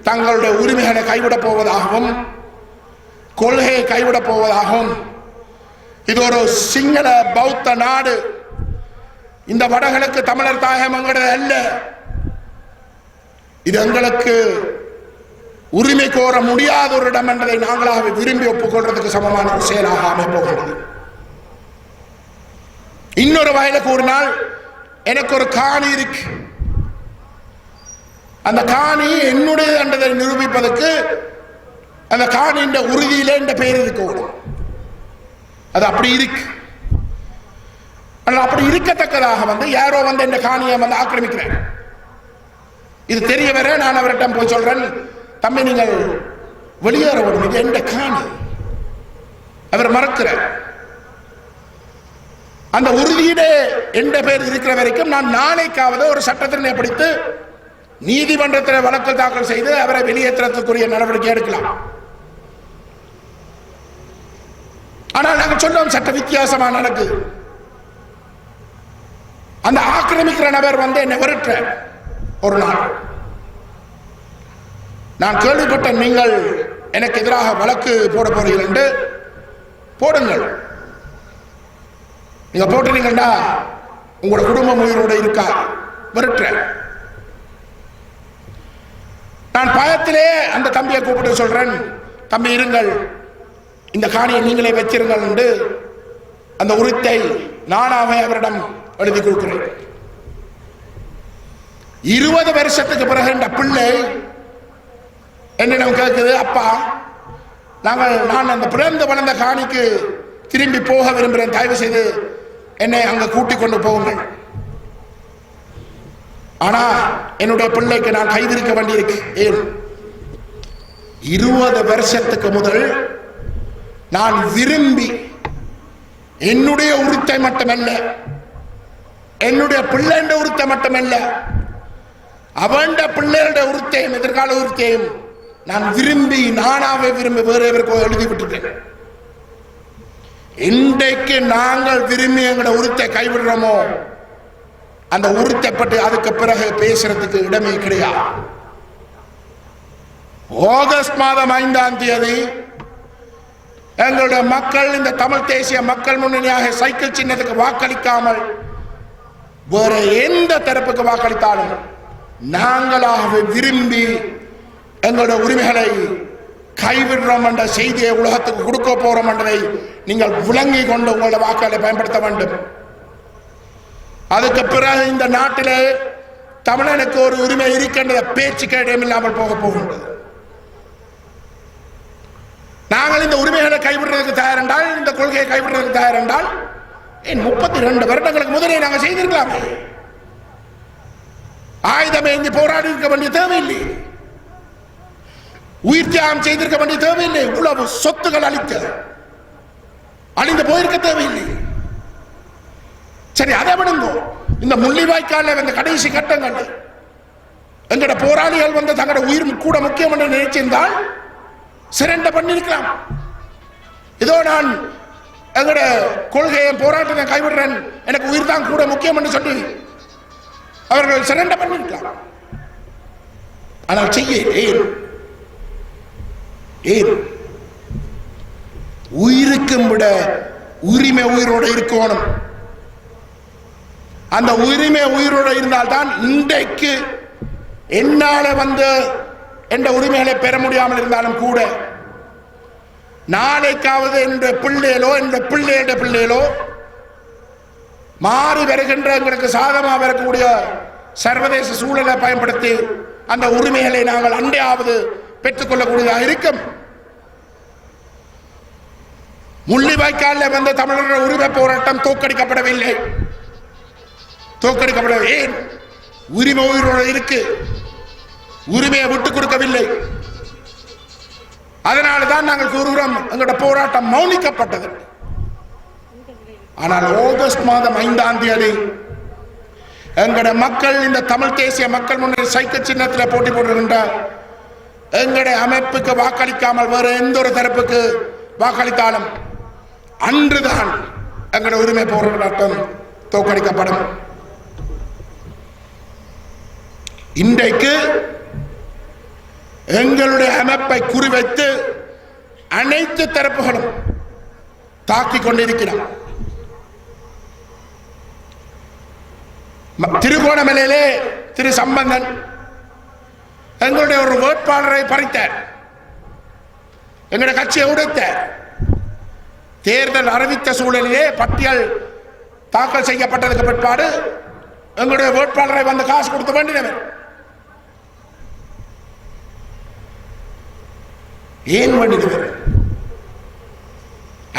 தங்களுடைய உரிமைகளை கைவிடப் போவதாகவும் கொள்கையை கைவிடப் போவதாகவும், இது ஒரு சிங்கள பௌத்த நாடு, இந்த வடகிழக்கு தமிழர் தாயகம் எங்களது அல்ல, இது எங்களுக்கு உரிமை கோர முடியாத ஒரு இடம் என்பதை நாங்களாக விரும்பி ஒப்புக்கொள்றதுக்கு சமமான ஒரு செயலாக அமைப்போகிறது. இன்னொரு வகையில கூறினால், எனக்கு ஒரு காணி இருக்கு, அந்த காணி என்னுடைய என்றதை நிரூபிப்பதற்கு அந்த காணியின் உறுதியில என்ற பெயர் இருக்கணும். அது அப்படி இருக்கு. அப்படி இருக்கத்தக்கதாக யாரோ இந்த காணியை ஆக்கிரமிக்கிறேன், இது தெரிய வர நான் அவர்கிட்ட போய் சொல்றேன், தம்பி நீங்கள் வெளியேற வேண்டும், இது எந்த காணி. அவர் மறக்கிறார். அந்த உறுதியிலே எந்த பேர் இருக்கிற வரைக்கும் நான் நாளைக்காவது ஒரு சட்டத்தினை படித்து நீதிமன்றத்தில் வழக்கு தாக்கல் செய்து அவரை வெளியேற்றத்துக்குரிய நடவடிக்கை எடுக்கலாம். ஆனால் நாங்கள் சொன்னோம் சட்ட வித்தியாசமா நடக்குது. அந்த ஆக்கிரமிக்கிற நபர் வந்து என்னை விரட்ட ஒரு நாள் நான் கேள்விப்பட்ட, நீங்கள் எனக்கு எதிராக வழக்கு போட போறீர்கள் என்று. போடுங்கள், நீங்க போட்டுறீங்கன்னா உங்களோட குடும்பம் உயிரோட இருக்கா, விரட்ட. நான் பயத்திலே அந்த தம்பியை கூப்பிட்டு சொல்றேன், தம்பி இருங்கள், இந்த காணியை நீங்களே வச்சிருங்கள் என்று அந்த உரித்தை நானாவே அவரிடம் எழுதி கொடுக்கிறேன். 20 வருஷத்துக்கு பிறகு இந்த பிள்ளை என்னிடம் கேட்குது, அப்பா நான் அந்த பிறந்து வளர்ந்த காணிக்கு திரும்பி போக விரும்புகிறேன், தயவு செய்து என்னை அங்க கூட்டிக் கொண்டு போகுங்கள். ஆனா என்னுடைய பிள்ளைக்கு நான் கைவிரிக்க வேண்டியிருக்கு. ஏன்? 20 வருஷத்துக்கு முதல் நான் விரும்பி என்னுடைய உரித்தை மட்டுமல்ல, என்னுடைய பிள்ளைண்ட உரித்தை மட்டுமல்ல, அவன் பிள்ளைகளுடைய உரித்தையும் எதிர்கால உரித்தையும் நான் விரும்பி நானாவே விரும்பி வேறு எழுதி விட்டுட்டேன். இன்றைக்கு நாங்கள் விரும்பி எங்களோட உரித்தை கைவிடுறோமோ அந்த உரித்தை பற்றி அதுக்கு பிறகு பேசுறதுக்கு இடமே கிடையாது. ஆகஸ்ட் மாதம் 5ஆம் தேதி எங்களுடைய மக்கள் இந்த தமிழ் தேசிய மக்கள் முன்னணியாக சைக்கிள் சின்னத்துக்கு வாக்களிக்காமல் வேற எந்த தரப்புக்கு வாக்களித்தாலும் நாங்களாகவே விரும்பி எங்களுடைய உரிமைகளை கைவிடுறோம் என்ற செய்தியை உலகத்துக்கு கொடுக்க போறோம் என்பதை நீங்கள் விளங்கி கொண்டு உங்களுடைய வாக்குகளை பயன்படுத்த வேண்டும். அதுக்கு பிறகு இந்த நாட்டிலே தமிழனுக்கு ஒரு உரிமை இருக்கின்ற பேச்சுக்கு இடமில்லாமல் போக போகின்றது. நாங்கள் இந்த உரிமைகளை கைவிடுறதுக்கு தயார் என்றால், இந்த கொள்கையை கைவிடுறதுக்கு தயார் என்றால் 32 வருடங்களுக்கு முதலே நாங்கள் செய்திருக்கலாமே. ஆயுதமே இங்கு போராடி இருக்க வேண்டிய தேவையில்லை, உயிர் தியாகம் செய்திருக்க வேண்டிய தேவையில்லை, இவ்வளவு சொத்துகள் அழிந்து போயிருக்க தேவையில்லை. சரி, அதை விடுங்க. இந்த முள்ளிவாய்க்கால வந்த கடைசி கட்டங்கள் எங்கட போராளிகள் வந்து தங்களோட உயிர் கூட முக்கியம் என்று நினைச்சிருந்தால் சிறண்ட பண்ணிருக்கலாம். இதோ நான் எங்கட கொள்கையை போராட்டத்தை கைவிடுறேன், எனக்கு உயிர் தான் கூட முக்கியம் என்று சொல்லி அவர்கள் சிறண்ட பண்ணிருக்கலாம். ஆனால் செய்ய ஏன் உயிருக்கும் விட உரிமை உயிரோடு இருக்கணும். அந்த உரிமை உயிரோடு இருந்தால்தான் இன்றைக்கு என்னால வந்து என்ற உரிமைகளை பெற முடியாமல் இருந்தாலும் கூட நாளைக்காவது என்ற பிள்ளைகளோ என்ற பிள்ளைகளோ மாறி வருகின்ற எங்களுக்கு சாதமாக வரக்கூடிய சர்வதேச சூழலை பயன்படுத்தி அந்த உரிமைகளை நாங்கள் அண்டையாவது பெற்றுக்கொள்ளக்கூடியதாக இருக்கும். முள்ளிவாய்க்காலில் வந்த தமிழர்கள் உரிமை போராட்டம் தோற்கடிக்கப்படவில்லை. ஏன்? உரிமை உயிரோடு இருக்கு, உரிமையை விட்டுக் கொடுக்கவில்லை. அதனால்தான் நாங்கள் கூறுகிறோம் எங்களோட போராட்டம் மௌனிக்கப்பட்டது. ஆனால் ஆகஸ்ட் மாதம் 5ஆம் தேதி எங்களோட மக்கள் இந்த தமிழ் தேசிய மக்கள் முன்னணி சைக்கிள் சின்னத்தில் போட்டி போடுகின்ற எங்களுடைய அமைப்புக்கு வாக்களிக்காமல் வேறு எந்த ஒரு தரப்புக்கு வாக்களித்தாலும் அன்றுதான் எங்களுடைய உரிமை போராட்டம் தோற்கடிக்கப்படும். இன்றைக்கு எங்களுடைய அமைப்பை குறிவைத்து அனைத்து தரப்புகளும் தாக்கிக் கொண்டிருக்கிறார். திருகோணமலையிலே திரு சம்பந்தன் எங்களுடைய ஒரு வேட்பாளரை பறித்தார், எங்களுடைய கட்சியை உடைத்தார். தேர்தல் அறிவித்த சூழலிலே பட்டியல் தாக்கல் செய்யப்பட்டதுக்கு பிற்பாடு எங்களுடைய வேட்பாளரை வந்து காசு கொடுத்து வேண்டினவர். ஏன் வேண்டினவர்?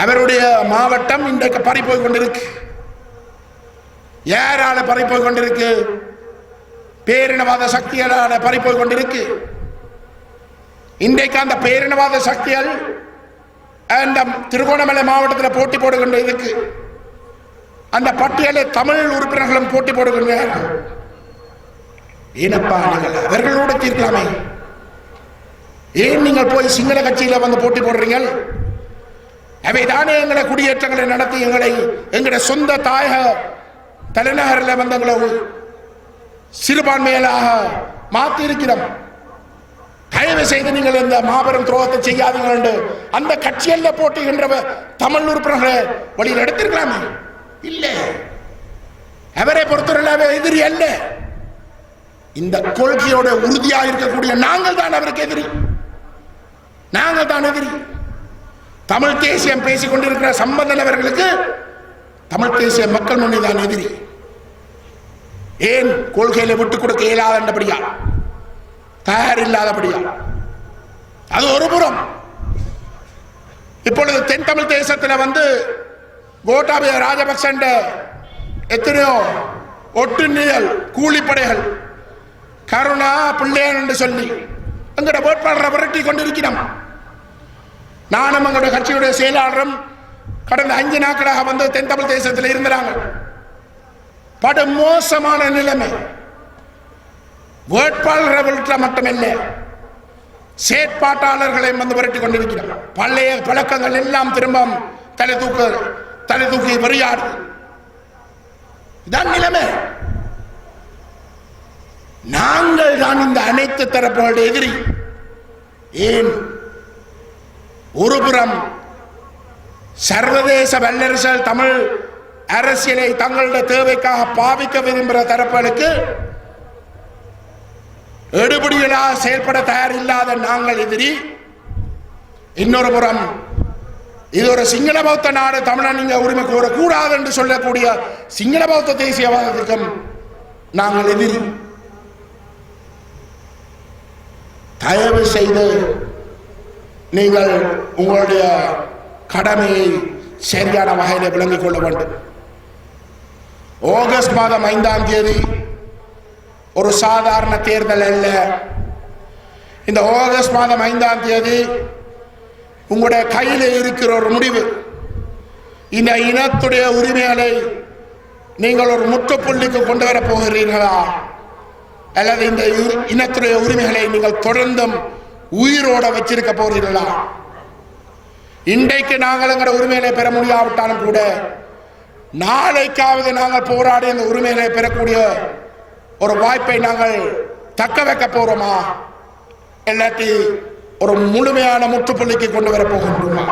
அவருடைய மாவட்டம் இன்றைக்கு பறி போய் கொண்டிருக்கு. யாரால பறி போய் கொண்டிருக்கு? பேரினவாத சக்திகளால பறி போய் கொண்டிருக்கு. இன்றைக்கு அந்த பேரினவாத சக்திகள் அந்த திருகோணமலை மாவட்டத்தில் போட்டி போடுகின்ற இருக்கு. அந்த பட்டியலில் தமிழ் உறுப்பினர்களும் போட்டி போடுகின்றனர். ஏனப்பா நீங்கள் அவர்களோடு தீர்க்கலாமே, ஏன் நீங்கள் போய் சிங்கள கட்சியில வந்து போட்டி போடுறீங்க? அவைதானே எங்களை குடியேற்றங்களை நடத்தி எங்களுடைய சொந்த தாயக தலைநகரில் வந்தங்களை சிறுபான்மையிலாக மாற்றி இருக்கிறோம். தயவு செய்து நீங்கள் இந்த மாபெரும் துரோகத்தை செய்யாதீர்கள் என்று அந்த கட்சியல்ல போட்டுகின்ற தமிழ் உறுப்பினர்களை வழியில் எடுத்திருக்கலாமே. இல்லை, அவரை பொறுத்தவரை எதிரி அல்ல. இந்த கொள்கையோட உறுதியாக இருக்கக்கூடிய நாங்கள் தான் அவருக்கு எதிரி. நாங்கள் தான் எதிரி. தமிழ் தேசியம் பேசிக் கொண்டிருக்கிற சம்பந்தன் அவர்களுக்கு தமிழ் தேசிய மக்கள் முன்னணி தான் எதிரி. ஏன்? கொள்கையில விட்டுக் கொடுக்க இயலாதபடியா, தயார் இல்லாதபடியா. அது ஒரு புறம். இப்பொழுது தென் தமிழ் தேசத்தில் வந்து கோட்டாபய ராஜபக்ச எத்தனையோ ஒட்டுநிழல் கூலிப்படைகள் கருணா பிள்ளையன் என்று சொல்லி எங்கட வேட்பாளரை விரட்டி கொண்டிருக்கிறோம். நானும் எங்களுடைய கட்சியுடைய செயலாளரும் கடந்த 5 நாட்களாக வந்து தென் தமிழ் தேசத்தில் இருந்தாங்க. படு மோசமான நிலைமை. வேட்பாளரை விரட்ட மட்டுமில்லை, செயற்பாட்டாளர்களை வந்து விரட்டி கொண்டிருக்கிறார். பழைய பழக்கங்கள் எல்லாம் திரும்ப தலை தூக்கி வெறியாடு. இதான் நிலைமை. நாங்கள் தான் இந்த அனைத்து தரப்புகளுடைய எதிரி. ஏன்? ஒருபுறம் சர்வதேச வல்லரசுகள் தமிழ் அரசியலை தங்களுடைய தேவைக்காக பாவிக்க விரும்புகிற தரப்புகளுக்கு எடுபடிகளாக செயல்பட தயார் இல்லாத நாங்கள் எதிரி. இன்னொரு புறம் இது ஒரு சிங்கள பௌத்த நாடு, தமிழன் நீங்க உரிமை கூறக்கூடாது என்று சொல்லக்கூடிய சிங்கள பௌத்த தேசியவாதத்துக்கும் நாங்கள் எதிரி. தயவு செய்து நீங்கள் உங்களுடைய கடமையை சரியான வகையில் விளங்கிக் கொள்ள வேண்டும். ஆகஸ்ட் மாதம் 5ஆம் தேதி ஒரு சாதாரண தேர்தல் அல்ல. இந்த ஆகஸ்ட் மாதம் 5ஆம் தேதி உங்களுடைய கையில் இருக்கிற ஒரு முடிவு. இந்த இனத்துடைய உரிமைகளை நீங்கள் ஒரு முற்றுப்புள்ளிக்கு கொண்டு வரப் போகிறீர்களா, அல்லது இந்த இனத்துடைய உரிமைகளை நீங்கள் தொடர்ந்தும் உயிரோட வச்சிருக்க போகிறீர்களா? இன்றைக்கு நாங்கள் எங்களுடைய உரிமைகளை பெற முடியாவிட்டாலும் கூட நாளைக்காவது நாங்கள் போராடி இந்த உரிமைகளை பெறக்கூடிய ஒரு வாய்ப்பை நாங்கள் தக்க வைக்க போறோமா, இல்லாட்டி ஒரு முழுமையான முற்றுப்புள்ளிக்கு கொண்டு வர போகின்றோமா?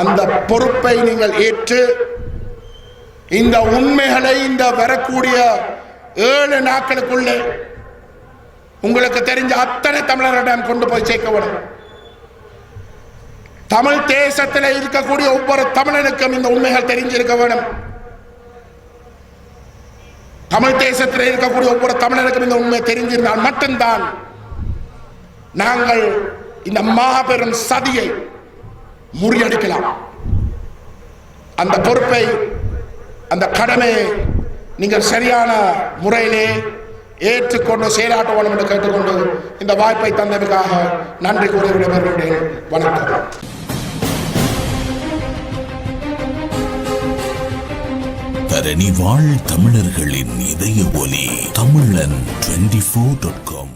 அந்த பொறுப்பை நீங்கள் ஏற்று இந்த உண்மைகளை இந்த வரக்கூடிய 7 நாட்களுக்குள்ளே உங்களுக்கு தெரிஞ்ச அத்தனை தமிழரிடம் கொண்டு போய் சேர்க்க வேண்டும். தமிழ் தேசத்தில் இருக்கக்கூடிய ஒவ்வொரு தமிழனுக்கும் இந்த உண்மைகள் தெரிஞ்சிருக்க வேண்டும். தமிழ் தேசத்தில் இருக்கக்கூடிய ஒவ்வொரு தமிழனுக்கும் இந்த உண்மை தெரிஞ்சிருந்தால் மட்டும்தான் நாங்கள் இந்த மாபெரும் சதியை முறியடிக்கலாம். அந்த பொறுப்பை, அந்த கடமையை நீங்கள் சரியான முறையிலே ஏற்றுக்கொண்டு செயலாற்ற வேண்டும் என்று கேட்டுக்கொண்டு இந்த வாய்ப்பை தந்ததற்காக நன்றி கூறி விடைபெறுகிறேன். வணக்கம். தரணி வாழ் தமிழர்களின் இதய ஒலி தமிழன் 24.com